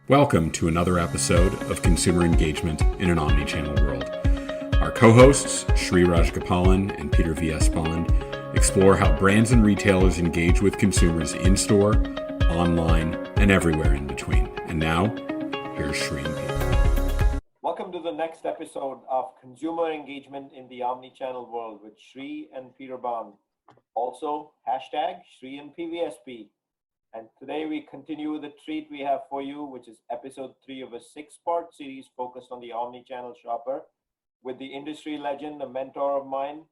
Welcome to another episode of Consumer Engagement in an Omnichannel World. Our co-hosts, Shri Rajgopalan and Peter V.S. Bond, explore how brands and retailers engage with consumers in-store, online, and everywhere in between. And now, here's Shri and Peter. Welcome to the next episode of Consumer Engagement in the Omnichannel World with Shri and Peter Bond. Also, hashtag Shri and PVSP. And today we continue with the treat we have for you, which is episode 3 of a 6-part series focused on the omnichannel shopper with the industry legend, a mentor of mine,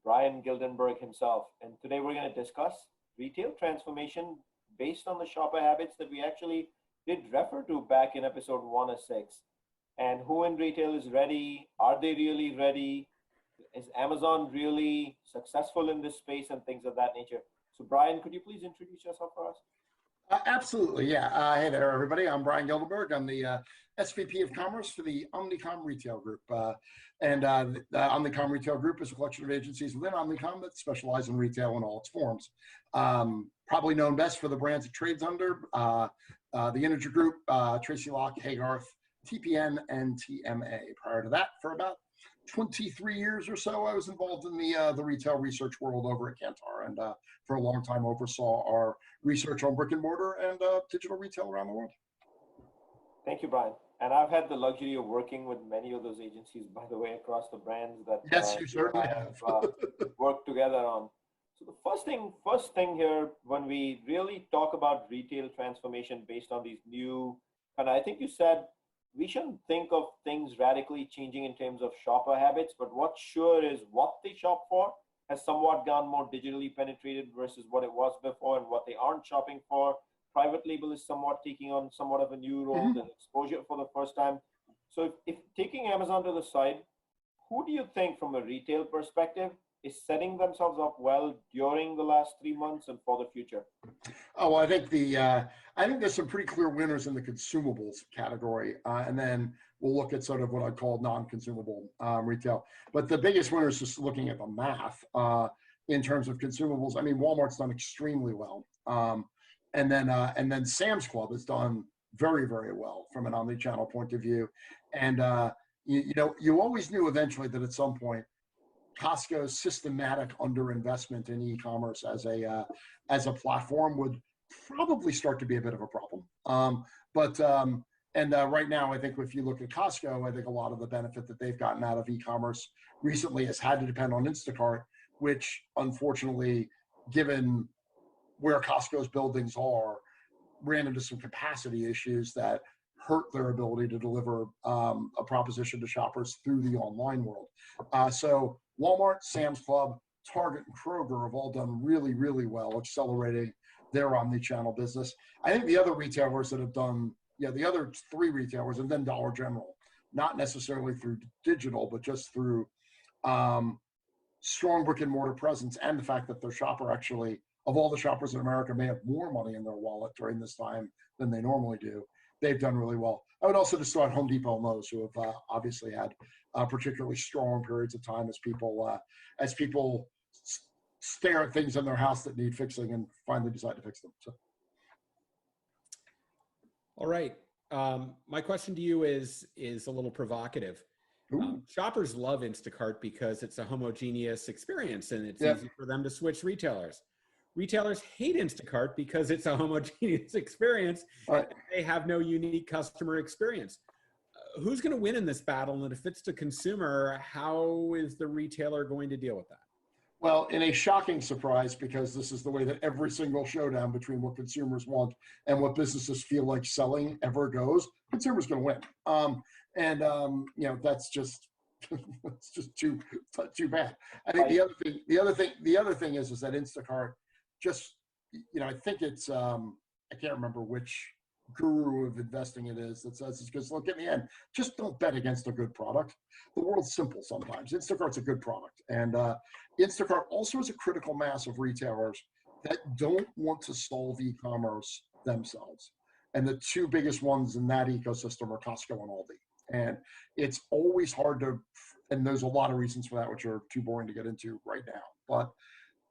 Bryan Gildenberg himself. And today we're going to discuss retail transformation based on the shopper habits that we actually did refer to back in episode 1 of 6. And who in retail is ready? Are they really ready? Is Amazon really successful in this space and things of that nature? So Bryan, could you please introduce yourself for us? Absolutely, yeah. Hey there, everybody. I'm Bryan Gildenberg. I'm the SVP of Commerce for the Omnicom Retail Group. The Omnicom Retail Group is a collection of agencies within Omnicom that specialize in retail in all its forms. Probably known best for the brands it trades under, the Integer Group, Tracy Locke, Haygarth, TPN, and TMA. Prior to that, for about 23 years or so, I was involved in the retail research world over at Kantar, and for a long time oversaw our research on brick and mortar and digital retail around the world. Thank you, Bryan. And I've had the luxury of working with many of those agencies, by the way, across the brands that yes, you certainly have worked together on. So the first thing here, when we really talk about retail transformation based on these new, and I think you said we shouldn't think of things radically changing in terms of shopper habits, but what's sure is what they shop for has somewhat gone more digitally penetrated versus what it was before, and what they aren't shopping for. Private label is somewhat taking on somewhat of a new role, and exposure for the first time. So if taking Amazon to the side, who do you think from a retail perspective is setting themselves up well during the last 3 months and for the future? Oh, I think there's some pretty clear winners in the consumables category, and then we'll look at sort of what I call non-consumable retail. But the biggest winner is just looking at the math in terms of consumables. I mean, Walmart's done extremely well, and then Sam's Club has done very, very well from an omnichannel point of view. And you always knew eventually that at some point Costco's systematic underinvestment in e-commerce as a platform would probably start to be a bit of a problem. Right now, I think if you look at Costco, I think a lot of the benefit that they've gotten out of e-commerce recently has had to depend on Instacart, which unfortunately, given where Costco's buildings are, ran into some capacity issues that hurt their ability to deliver a proposition to shoppers through the online world. So Walmart, Sam's Club, Target, and Kroger have all done really, really well, accelerating their omnichannel business. I think the other retailers that have done, the other 3 retailers, and then Dollar General, not necessarily through digital, but just through strong brick and mortar presence, and the fact that their shopper actually, of all the shoppers in America, may have more money in their wallet during this time than they normally do. They've done really well. I would also just throw out Home Depot and Lowe's, who have obviously had particularly strong periods of time as people stare at things in their house that need fixing and finally decide to fix them. So. All right. My question to you is a little provocative. Shoppers love Instacart because it's a homogeneous experience and it's easy for them to switch retailers. Retailers hate Instacart because it's a homogeneous experience. And they have no unique customer experience. Who's going to win in this battle? And if it's the consumer, how is the retailer going to deal with that? Well, in a shocking surprise, because this is the way that every single showdown between what consumers want and what businesses feel like selling ever goes, consumers going to win. That's just it's just too bad. I think the other thing is that Instacart just, I think it's I can't remember which guru of investing it is that says it's because look, in the end, just don't bet against a good product. The world's simple sometimes. Instacart's a good product, and Instacart also has a critical mass of retailers that don't want to solve e-commerce themselves, and the 2 biggest ones in that ecosystem are Costco and Aldi. And it's always hard to, and there's a lot of reasons for that which are too boring to get into right now, but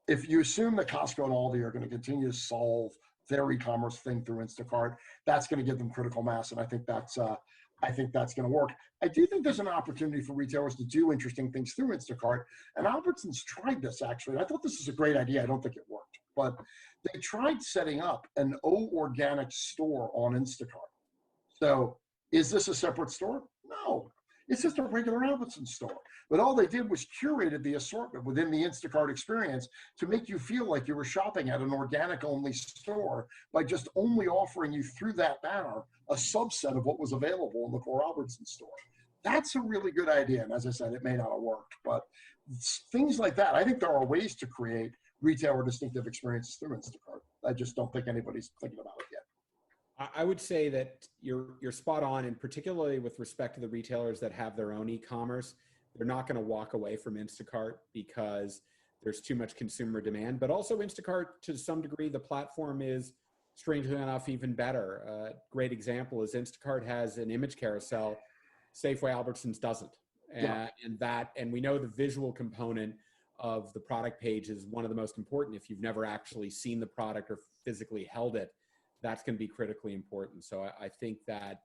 if you assume that Costco and Aldi are going to continue to solve their e-commerce thing through Instacart. That's going to give them critical mass, and I think that's going to work. I do think there's an opportunity for retailers to do interesting things through Instacart, and Albertsons tried this actually. I thought this was a great idea. I don't think it worked, but they tried setting up an organic store on Instacart. So is this a separate store? No, it's just a regular Albertsons store. But all they did was curated the assortment within the Instacart experience to make you feel like you were shopping at an organic only store by just only offering you through that banner a subset of what was available in the core Albertsons store. That's a really good idea. And as I said, it may not have worked, but things like that, I think there are ways to create retailer distinctive experiences through Instacart. I just don't think anybody's thinking about it yet. I would say that you're spot on, and particularly with respect to the retailers that have their own e-commerce, they're not going to walk away from Instacart because there's too much consumer demand. But also Instacart, to some degree, the platform is, strangely enough, even better. A great example is Instacart has an image carousel, Safeway Albertsons doesn't. Yeah. And we know the visual component of the product page is one of the most important. If you've never actually seen the product or physically held it, that's going to be critically important. So I think that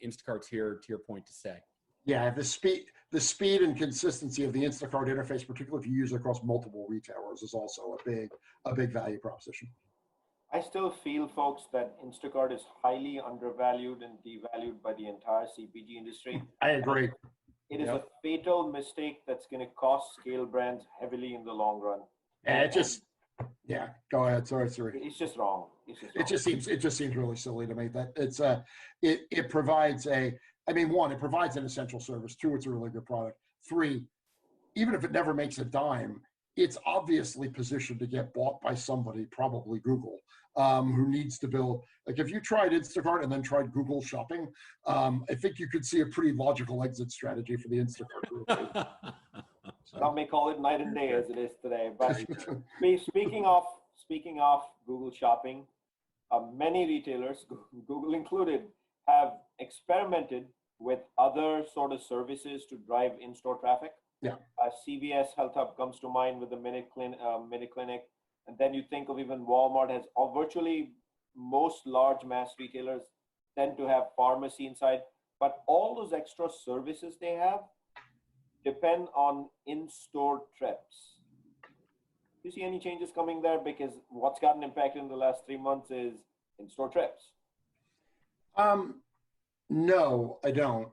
Instacart's here, to your point, to say. Yeah, the speed and consistency of the Instacart interface, particularly if you use it across multiple retailers, is also a big value proposition. I still feel, folks, that Instacart is highly undervalued and devalued by the entire CPG industry. I agree. It is a fatal mistake that's going to cost scale brands heavily in the long run. And go ahead. Sorry. It's just wrong. It just seems really silly to me that it provides one, it provides an essential service. Two, it's a really good product. Three, even if it never makes a dime, it's obviously positioned to get bought by somebody, probably Google, who needs to build. Like if you tried Instacart and then tried Google Shopping, I think you could see a pretty logical exit strategy for the Instacart group. Some may call it night and day as it is today. But speaking of Google Shopping, many retailers, Google included, have experimented with other sort of services to drive in-store traffic. Yeah. CVS Health Hub comes to mind with the Minute Clinic. And then you think of even Walmart has, or virtually most large mass retailers tend to have pharmacy inside. But all those extra services they have depend on in-store trips. Do you see any changes coming there? Because what's gotten impacted in the last 3 months is in-store trips. No, I don't.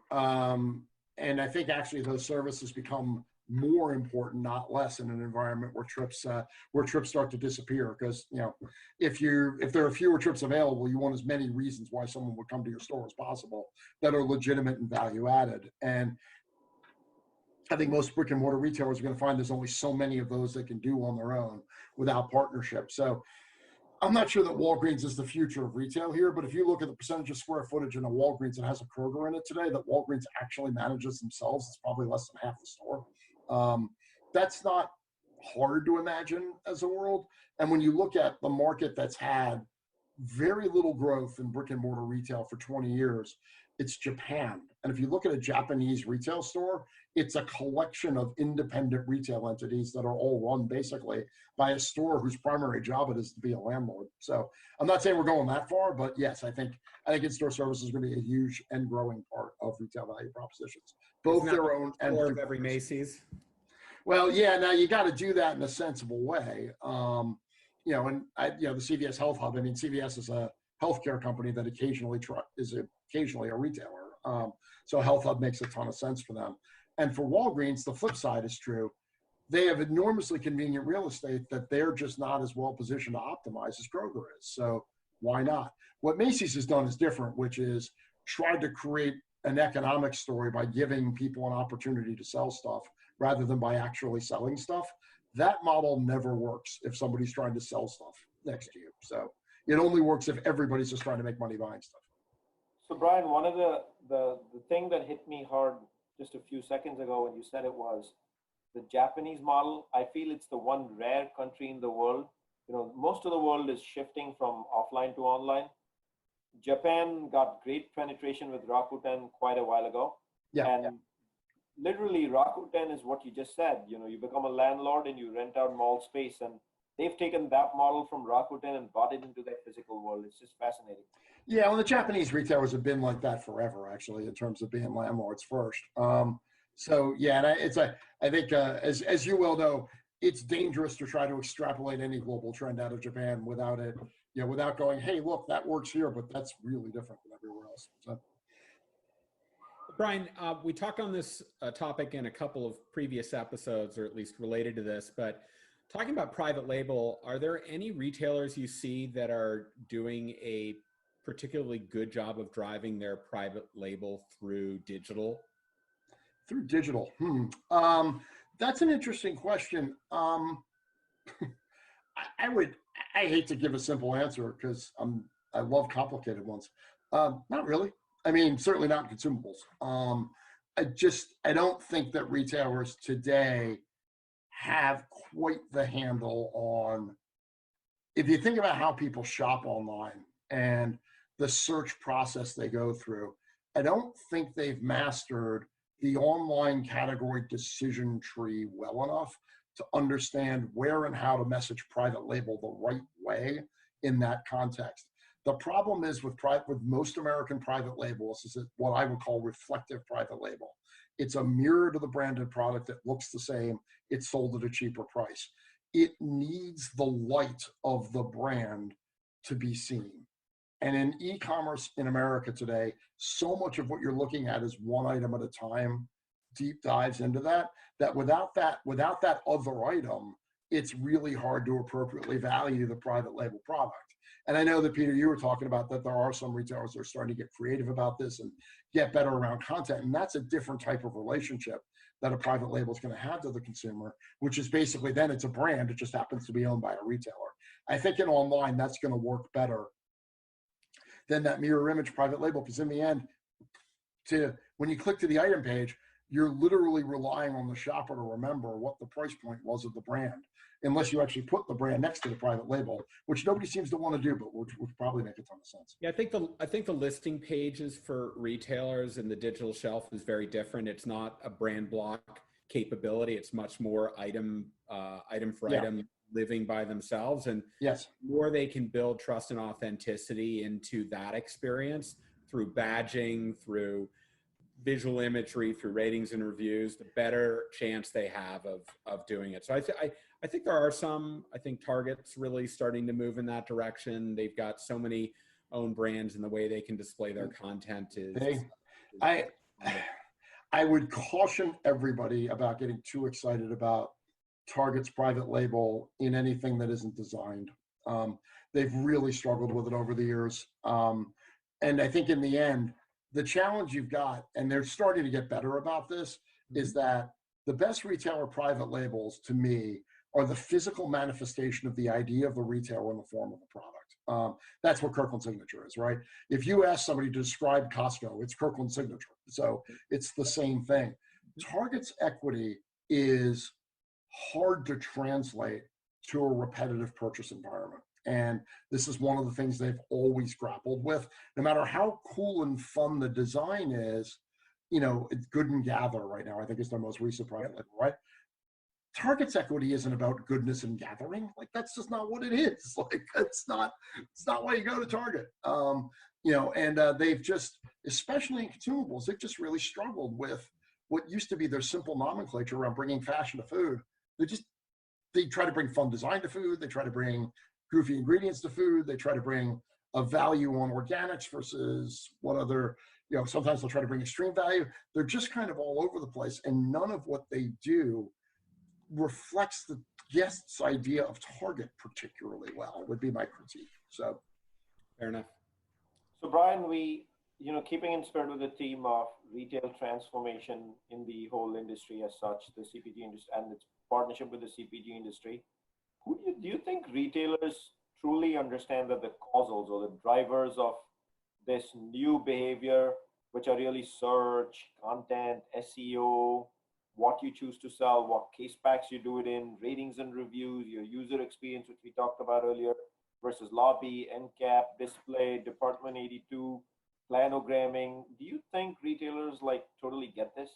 And I think actually those services become more important, not less, in an environment where trips start to disappear. Because if there are fewer trips available, you want as many reasons why someone would come to your store as possible that are legitimate and value added. And I think most brick and mortar retailers are going to find there's only so many of those they can do on their own without partnership. So I'm not sure that Walgreens is the future of retail here, but if you look at the percentage of square footage in a Walgreens that has a Kroger in it today, that Walgreens actually manages themselves, it's probably less than half the store. That's not hard to imagine as a world. And when you look at the market that's had very little growth in brick and mortar retail for 20 years, it's Japan. And if you look at a Japanese retail store, it's a collection of independent retail entities that are all run basically by a store whose primary job it is to be a landlord. So I'm not saying we're going that far, but yes, I think in-store services is going to be a huge and growing part of retail value propositions, both their own and of every Macy's. Well, yeah, now you got to do that in a sensible way. The CVS Health Hub. I mean, CVS is a healthcare company that occasionally is a retailer. So Health Hub makes a ton of sense for them. And for Walgreens, the flip side is true. They have enormously convenient real estate that they're just not as well positioned to optimize as Kroger is. So why not? What Macy's has done is different, which is tried to create an economic story by giving people an opportunity to sell stuff rather than by actually selling stuff. That model never works if somebody's trying to sell stuff next to you. So it only works if everybody's just trying to make money buying stuff. So Bryan, one of the thing that hit me hard just a few seconds ago when you said it was the Japanese model. I feel it's the one rare country in the world. Most of the world is shifting from offline to online. Japan got great penetration with Rakuten quite a while ago. Literally Rakuten is what you just said. You become a landlord and you rent out mall space, and they've taken that model from Rakuten and brought it into their physical world. It's just fascinating. Yeah, well, the Japanese retailers have been like that forever, actually, in terms of being landlords first. So yeah, and I think as you well know, it's dangerous to try to extrapolate any global trend out of Japan without it, without going, hey, look, that works here, but that's really different than everywhere else. So. Bryan, we talked on this topic in a couple of previous episodes, or at least related to this, but talking about private label, are there any retailers you see that are doing a particularly good job of driving their private label through digital? Through digital. That's an interesting question. I hate to give a simple answer because I love complicated ones. Not really. I mean, certainly not in consumables. I don't think that retailers today have quite the handle on, if you think about how people shop online and the search process they go through, I don't think they've mastered the online category decision tree well enough to understand where and how to message private label the right way in that context. The problem is with most American private labels is what I would call reflective private label. It's a mirror to the branded product that looks the same. It's sold at a cheaper price. It needs the light of the brand to be seen. And in e-commerce in America today, so much of what you're looking at is one item at a time, deep dives into that without that other item, it's really hard to appropriately value the private label product. And I know that, Peter, you were talking about that there are some retailers that are starting to get creative about this and get better around content. And that's a different type of relationship that a private label is going to have to the consumer, which is basically then it's a brand. It just happens to be owned by a retailer. I think in online, that's going to work better than that mirror image private label, because in the end, when you click to the item page, you're literally relying on the shopper to remember what the price point was of the brand, unless you actually put the brand next to the private label, which nobody seems to want to do, but which would probably make a ton of sense. Yeah, I think the listing pages for retailers and the digital shelf is very different. It's not a brand block capability. It's much more item for item living by themselves. And yes, the more they can build trust and authenticity into that experience through badging, through visual imagery, through ratings and reviews, the better chance they have of doing it. So I think there are some, I think Target's really starting to move in that direction. They've got so many own brands, and the way they can display their content is. I would caution everybody about getting too excited about Target's private label in anything that isn't designed. They've really struggled with it over the years. And I think in the end, the challenge you've got, and they're starting to get better about this, is that the best retailer private labels to me are the physical manifestation of the idea of the retailer in the form of a product. That's what Kirkland Signature is, right? If you ask somebody to describe Costco, it's Kirkland Signature. So it's the same thing. Target's equity is hard to translate to a repetitive purchase environment. And this is one of the things they've always grappled with. No matter how cool and fun the design is, it's Good and Gather right now, I think is their most recent private label, right? Target's equity isn't about goodness and gathering. Like, that's just not what it is. Like, it's not why you go to Target. They've just, especially in consumables, they've just really struggled with what used to be their simple nomenclature around bringing fashion to food. They try to bring fun design to food. They try to bring goofy ingredients to food. They try to bring a value on organics versus what other, sometimes they'll try to bring extreme value. They're just kind of all over the place, and none of what they do reflects the guest's idea of Target particularly well, would be my critique. So fair enough. So Bryan, keeping in spirit with the theme of retail transformation in the whole industry as such, the CPG industry and its partnership with the CPG industry, do you think retailers truly understand that the causals or the drivers of this new behavior, which are really search, content, SEO, what you choose to sell, what case packs you do it in, ratings and reviews, your user experience, which we talked about earlier, versus lobby, NCAP, display, Department 82, planogramming? Do you think retailers totally get this?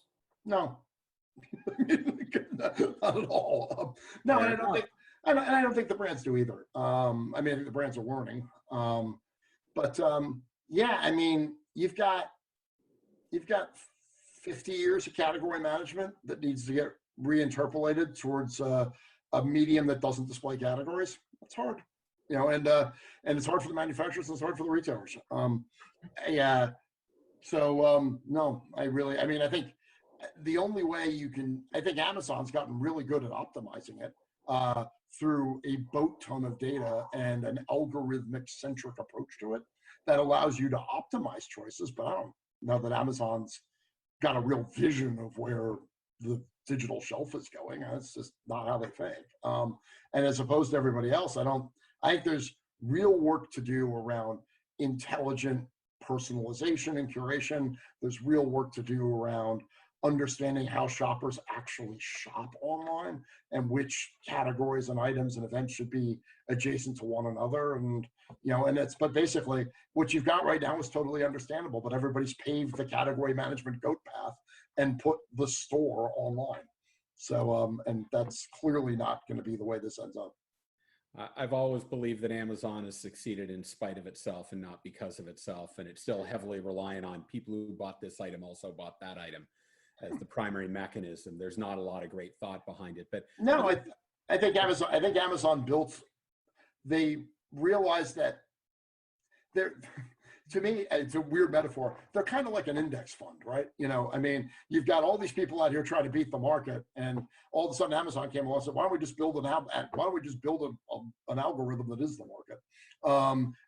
No. Not at all. No, I don't think. And I don't think the brands do either. I mean, I think the brands are learning. Yeah, I mean, you've got 50 years of category management that needs to get reinterpolated towards a medium that doesn't display categories. It's hard, and it's hard for the manufacturers and it's hard for the retailers. No, I mean, I think the only way I think Amazon's gotten really good at optimizing it through a boat ton of data and an algorithmic centric approach to it that allows you to optimize choices. But I don't know that Amazon's got a real vision of where the digital shelf is going. That's just not how they think. And as opposed to everybody else, I think there's real work to do around intelligent personalization and curation. There's real work to do around understanding how shoppers actually shop online and which categories and items and events should be adjacent to one another. And, but basically what you've got right now is totally understandable, but everybody's paved the category management goat path and put the store online. So, and that's clearly not going to be the way this ends up. I've always believed that Amazon has succeeded in spite of itself and not because of itself. And it's still heavily reliant on people who bought this item also bought that item as the primary mechanism. There's not a lot of great thought behind it, but no, I think Amazon they realized that to me, it's a weird metaphor. They're kind of like an index fund, right? I mean, you've got all these people out here trying to beat the market, and all of a sudden Amazon came along and said, why don't we just build an algorithm that is the market,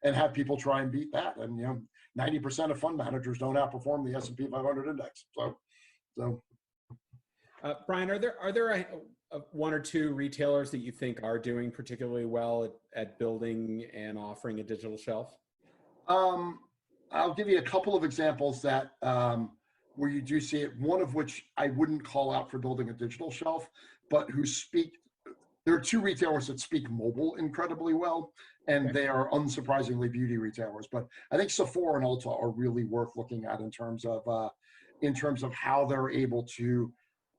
and have people try and beat that? And 90% of fund managers don't outperform the S&P 500 index. So, Bryan, are there one or two retailers that you think are doing particularly well at building and offering a digital shelf? I'll give you a couple of examples that where you do see it. One of which I wouldn't call out for building a digital shelf, but there are two retailers that speak mobile incredibly well, and they are unsurprisingly beauty retailers. But I think Sephora and Ulta are really worth looking at in terms of how they're able to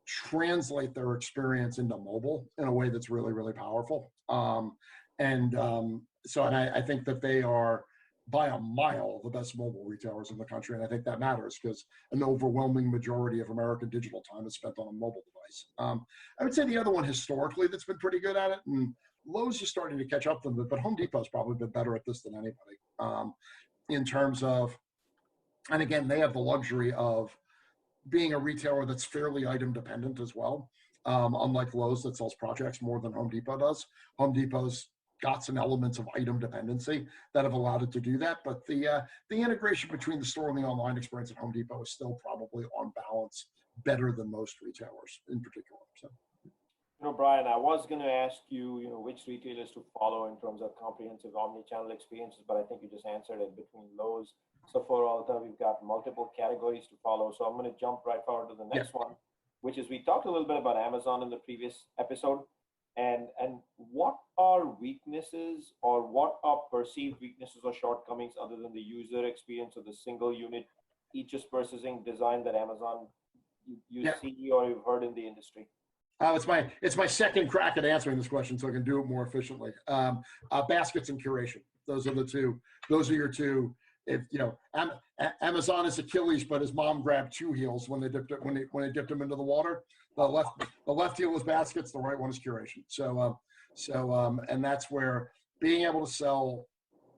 translate their experience into mobile in a way that's really, really powerful. I think that they are by a mile the best mobile retailers in the country. And I think that matters because an overwhelming majority of American digital time is spent on a mobile device. I would say the other one historically that's been pretty good at it, and Lowe's is starting to catch up to them, but Home Depot's probably been better at this than anybody in terms of, and again, they have the luxury of being a retailer that's fairly item dependent as well. Unlike Lowe's that sells projects more than Home Depot does. Home Depot's got some elements of item dependency that have allowed it to do that. But the integration between the store and the online experience at Home Depot is still probably on balance better than most retailers in particular. So. Bryan, I was going to ask you, which retailers to follow in terms of comprehensive omni-channel experiences, but I think you just answered it. Between Lowe's, Sephora, Ulta, we've got multiple categories to follow. So I'm going to jump right forward to the next one, which is we talked a little bit about Amazon in the previous episode. And what are weaknesses or what are perceived weaknesses or shortcomings other than the user experience of the single unit each purchasing design that Amazon you see or you've heard in the industry? It's my second crack at answering this question, so I can do it more efficiently. Baskets and curation. Those are the two. Those are your two. If Amazon is Achilles, but his mom grabbed two heels when they dipped him into the water. The left heel is baskets. The right one is curation. And that's where being able to sell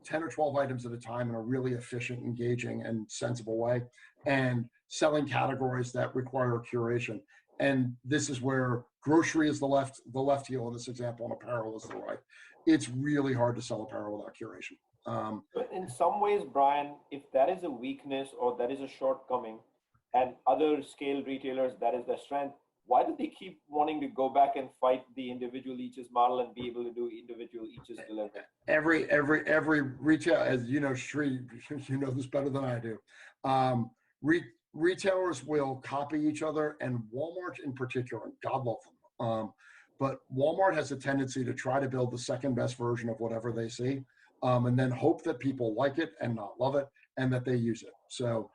10 or 12 items at a time in a really efficient, engaging, and sensible way, and selling categories that require curation. And this is where grocery is the left heel in this example, and apparel is the right. It's really hard to sell apparel without curation. But in some ways, Bryan, if that is a weakness or that is a shortcoming, and other scale retailers, that is their strength, why do they keep wanting to go back and fight the individual each's model and be able to do individual each's delivery? Every retail, as you know, Shri, you know this better than I do. Retailers will copy each other, and Walmart in particular, and God love them. But Walmart has a tendency to try to build the second best version of whatever they see, and then hope that people like it and not love it, and that they use it. So,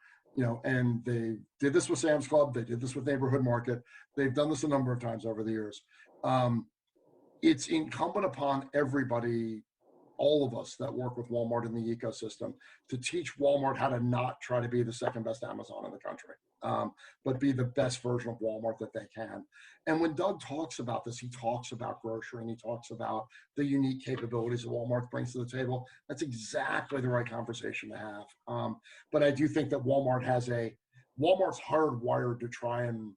and they did this with Sam's Club. They did this with Neighborhood Market. They've done this a number of times over the years. it's incumbent upon everybody, all of us that work with Walmart in the ecosystem, to teach Walmart how to not try to be the second best Amazon in the country, but be the best version of Walmart that they can. And when Doug talks about this, he talks about grocery and he talks about the unique capabilities that Walmart brings to the table. That's exactly the right conversation to have. But I do think that Walmart's hardwired to try and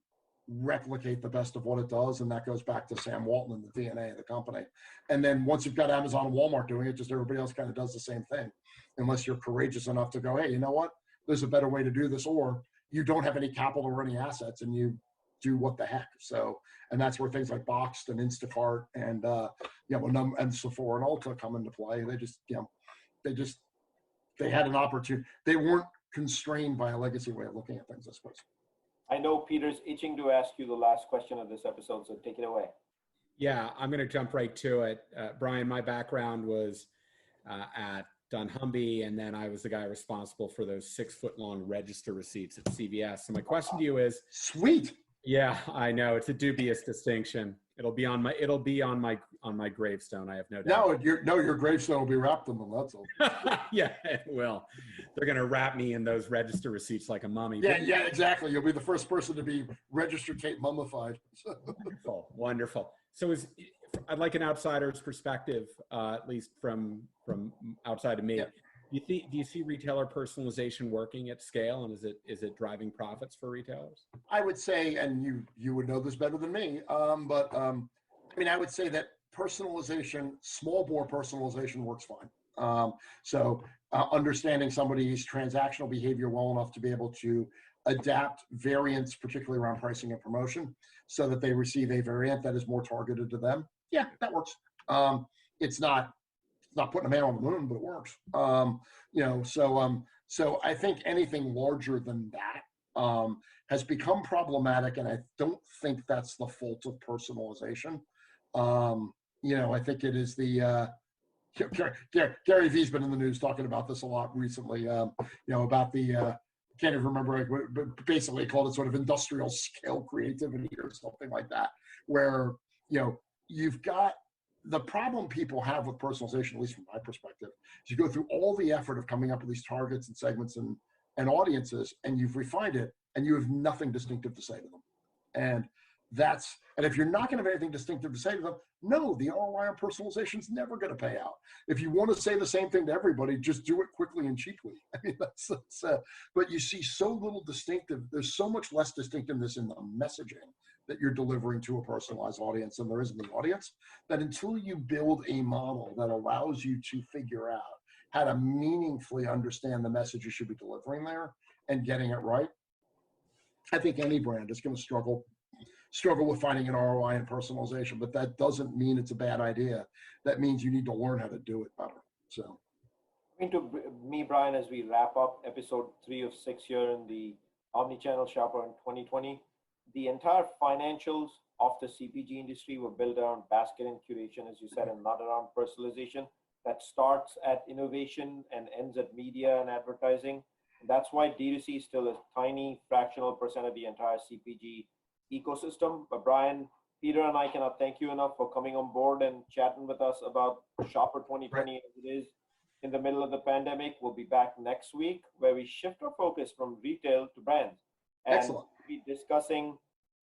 replicate the best of what it does, and that goes back to Sam Walton and the DNA of the company. And then once you've got Amazon and Walmart doing it, just everybody else kind of does the same thing, unless you're courageous enough to go, hey, you know what, there's a better way to do this, or you don't have any capital or any assets and you do what the heck. So, and that's where things like Boxed and Instacart and and Sephora and Ulta come into play. They had an opportunity. They weren't constrained by a legacy way of looking at things, I suppose. I know Peter's itching to ask you the last question of this episode, so take it away. Yeah, I'm going to jump right to it. Bryan, my background was at dunnhumby, and then I was the guy responsible for those 6-foot-long register receipts at CVS. So my question to you is, sweet. Yeah, I know, it's a dubious distinction. It'll be on my gravestone. I have no doubt. Your gravestone will be wrapped in them. That's all. Yeah, it will. They're gonna wrap me in those register receipts like a mummy. Yeah, exactly. You'll be the first person to be register tape mummified. Wonderful. So I'd like an outsider's perspective, at least from outside of me. Yeah. Do you see retailer personalization working at scale, and is it driving profits for retailers? I would say, and you would know this better than me, but I would say that personalization, small bore personalization, works fine. So understanding somebody's transactional behavior well enough to be able to adapt variants, particularly around pricing and promotion, so that they receive a variant that is more targeted to them. Yeah, that works. It's not putting a man on the moon, but it works. So I think anything larger than that has become problematic, and I don't think that's the fault of personalization. I think it is the Gary Vee's been in the news talking about this a lot recently. About the can't even remember, but basically called it sort of industrial scale creativity or something like that, where you've got. The problem people have with personalization, at least from my perspective, is you go through all the effort of coming up with these targets and segments and audiences, and you've refined it, and you have nothing distinctive to say to them. And if you're not going to have anything distinctive to say to them, no, the ROI on personalization is never going to pay out. If you want to say the same thing to everybody, just do it quickly and cheaply. But you see so little distinctive. There's so much less distinctiveness in the messaging that you're delivering to a personalized audience than there is in the audience, that until you build a model that allows you to figure out how to meaningfully understand the message you should be delivering there and getting it right, I think any brand is going to struggle with finding an ROI and personalization. But that doesn't mean it's a bad idea. That means you need to learn how to do it better. So, to me, Bryan, as we wrap up episode 3 of 6 here in the Omnichannel Shopper in 2020, the entire financials of the CPG industry were built around basket and curation, as you said, and not around personalization. That starts at innovation and ends at media and advertising. That's why D2C is still a tiny fractional percent of the entire CPG ecosystem. But Bryan, Peter and I cannot thank you enough for coming on board and chatting with us about Shopper 2020 as it is in the middle of the pandemic. We'll be back next week where we shift our focus from retail to brands. And excellent. We'll be discussing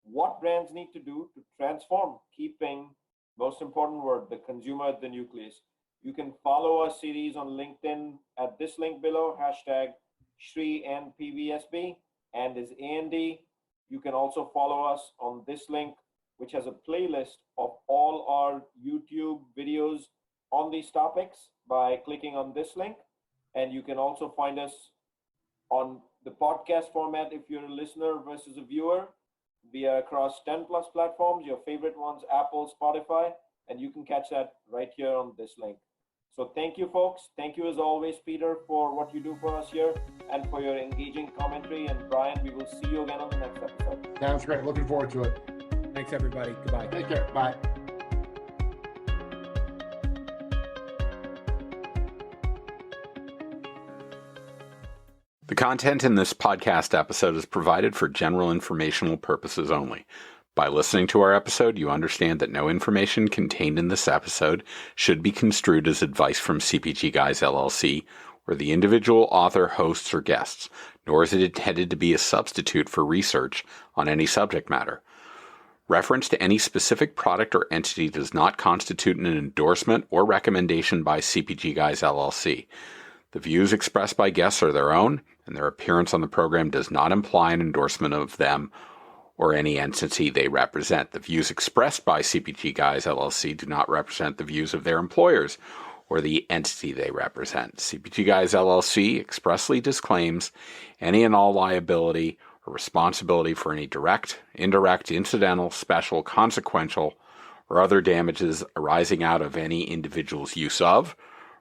what brands need to do to transform, keeping, most important word, the consumer at the nucleus. You can follow our series on LinkedIn at this link below, #ShreeandPVSB, and is AND. You can also follow us on this link, which has a playlist of all our YouTube videos on these topics by clicking on this link. And you can also find us on the podcast format if you're a listener versus a viewer. We are across 10 plus platforms, your favorite ones, Apple, Spotify, and you can catch that right here on this link. So thank you, folks. Thank you as always, Peter, for what you do for us here and for your engaging commentary. And Bryan, we will see you again on the next episode. Sounds great. Looking forward to it. Thanks, everybody. Goodbye. Take care. Bye. The content in this podcast episode is provided for general informational purposes only. By listening to our episode, you understand that no information contained in this episode should be construed as advice from CPG Guys LLC or the individual author, hosts, or guests, nor is it intended to be a substitute for research on any subject matter. Reference to any specific product or entity does not constitute an endorsement or recommendation by CPG Guys LLC. The views expressed by guests are their own, and their appearance on the program does not imply an endorsement of them or any entity they represent. The views expressed by CPG Guys LLC do not represent the views of their employers or the entity they represent. CPG Guys LLC expressly disclaims any and all liability or responsibility for any direct, indirect, incidental, special, consequential, or other damages arising out of any individual's use of,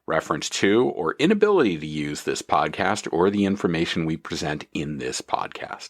reference to, or inability to use this podcast or the information we present in this podcast.